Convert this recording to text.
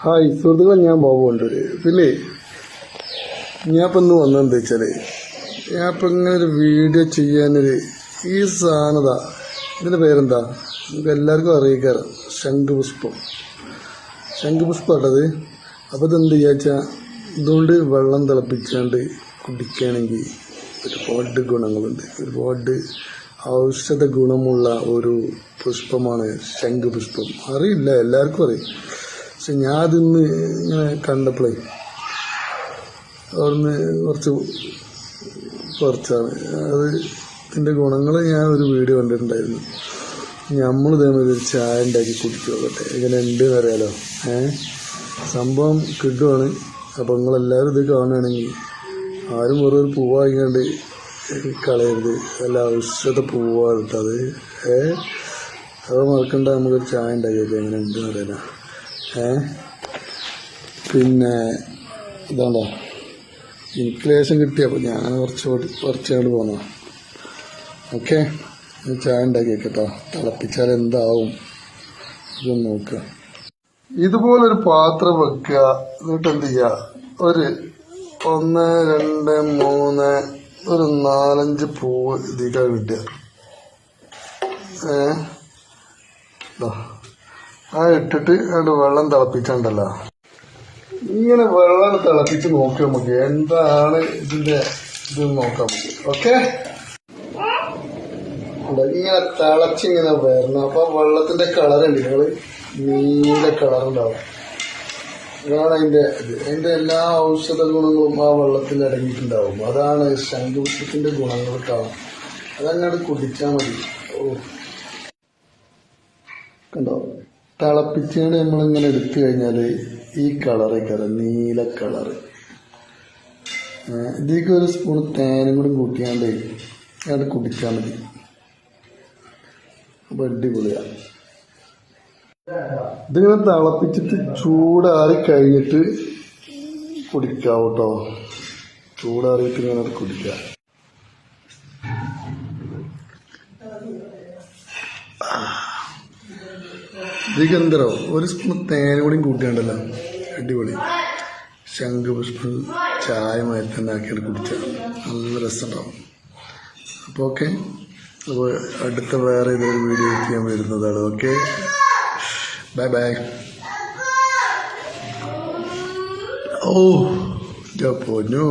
Hi സുഹൃത്തുക്കളെ, ഞാൻ ബാബുണ്ട്. പിന്നെ ഞാനിപ്പോൾ ഇന്ന് വന്നതെന്താ വെച്ചാൽ, ഞാനിപ്പോൾ ഇങ്ങനെ ഒരു വീഡിയോ ചെയ്യാനൊരു ഈ സാധനത ഇതിൻ്റെ പേരെന്താ നമുക്ക് എല്ലാവർക്കും അറിയിക്കാറ്, ശംഖുപുഷ്പം ഇട്ടത്. അപ്പോൾ ഇതെന്ത് വിചാരിച്ചാൽ ഇതുകൊണ്ട് വെള്ളം തിളപ്പിച്ചാണ്ട് കുടിക്കുകയാണെങ്കിൽ ഒരുപാട് ഗുണങ്ങളുണ്ട്. ഒരുപാട് ഔഷധ ഗുണമുള്ള ഒരു പുഷ്പമാണ് ശംഖുപുഷ്പം. അറിയില്ല, എല്ലാവർക്കും അറിയും. പക്ഷെ ഞാൻ അതിന്ന് ഇങ്ങനെ കണ്ടപ്പോഴേ അവിടുന്ന് കുറച്ചാണ് അത് ഇതിൻ്റെ ഗുണങ്ങൾ ഞാൻ ഒരു വീഡിയോ കണ്ടിട്ടുണ്ടായിരുന്നു. നമ്മൾ ഇതേമാതിരി ഒരു ചായ ഉണ്ടാക്കി കുടിച്ചോട്ടെ, ഇങ്ങനെ ഉണ്ട് എന്നറിയാലോ. സംഭവം കിട്ടുവാണ്. അപ്പോൾ നിങ്ങളെല്ലാവരും ഇത് കാണുകയാണെങ്കിൽ ആരും വെറും ഒരു പൂവ് വാങ്ങിക്കാണ്ട് കളയരുത്. നല്ല ഔഷധ പൂവാണ് അത്. അത് മറക്കണ്ട, നമുക്കൊരു ചായ ഉണ്ടാക്കിയത് എങ്ങനെ ഉണ്ട് എന്നറിയാലോ. പിന്നെ ഇതാണ്ടോ എനിക്ക് ലേശം കിട്ടിയപ്പോൾ ഞാൻ കുറച്ചുകൊണ്ട് പോന്നോ. ഓക്കെ, ചായ ഉണ്ടാക്കി വെക്കട്ടോ. തിളപ്പിച്ചാൽ എന്താവും ഇതൊന്ന് നോക്കുക. ഇതുപോലൊരു പാത്രം വെക്കുക. എന്നിട്ട് എന്ത് ചെയ്യുക, ഒരു 1 2 3 ഒരു 4-5 പൂവ് ഇതിലേക്കാണ് കിട്ടുക. ഇട്ടിട്ട് അതിൻ്റെ വെള്ളം തിളപ്പിച്ചുണ്ടല്ലോ, ഇങ്ങനെ വെള്ളം തിളപ്പിച്ച് നോക്കി നമുക്ക് എന്താണ് ഇതിന്റെ ഇത് നോക്കാം നമുക്ക്. ഓക്കെ, ഇങ്ങനെ തിളച്ചിങ്ങനെ വരണം. അപ്പൊ വെള്ളത്തിന്റെ കളറുണ്ട്, നിങ്ങള് നീല കളറുണ്ടാവും. അതാണ് അതിന്റെ എല്ലാ ഔഷധ ഗുണങ്ങളും ആ വെള്ളത്തിൽ അടങ്ങിയിട്ടുണ്ടാവും. അതാണ് ശംഖുപുഷ്പത്തിന്റെ ഗുണങ്ങൾ കാണും. അതങ്ങോട്ട് കുടിച്ചാൽ മതി. കണ്ടോ, തിളപ്പിച്ചാണ് നമ്മളിങ്ങനെ എടുത്തു കഴിഞ്ഞാൽ ഈ കളറൊക്കെ നീല കളറ്. ഇതിലേക്ക് ഒരു സ്പൂൺ തേനും കൂടി കൂട്ടിയാണ്ട് അത് കുടിച്ചാൽ മതി. അപ്പോൾ അടിപൊളിയാണ്. ഇതിങ്ങനെ തിളപ്പിച്ചിട്ട് ചൂടാറി കഴിഞ്ഞിട്ട് കുടിക്കാം കേട്ടോ. ചൂടാറിയിട്ട് ഇങ്ങനെ അത് കുടിക്കാം. ഇതിക്കെന്തരോ ഒരു സ്പൂൺ തേനും കൂടി കൂട്ടിയാണ്ടല്ലോ, അടിപൊളി. ശംഖുപുഷ്പം ചായ മാറ്റി തന്നെ ആക്കിയിട്ട് കുടിച്ചാൽ നല്ല രസമുണ്ടാവും. അപ്പോൾ ഓക്കെ, അപ്പോൾ അടുത്ത വേറെ ഇതൊരു വീഡിയോ ചെയ്യാൻ വരുന്നതാണ്. Okay, bye bye. ഓ, പൊന്നു.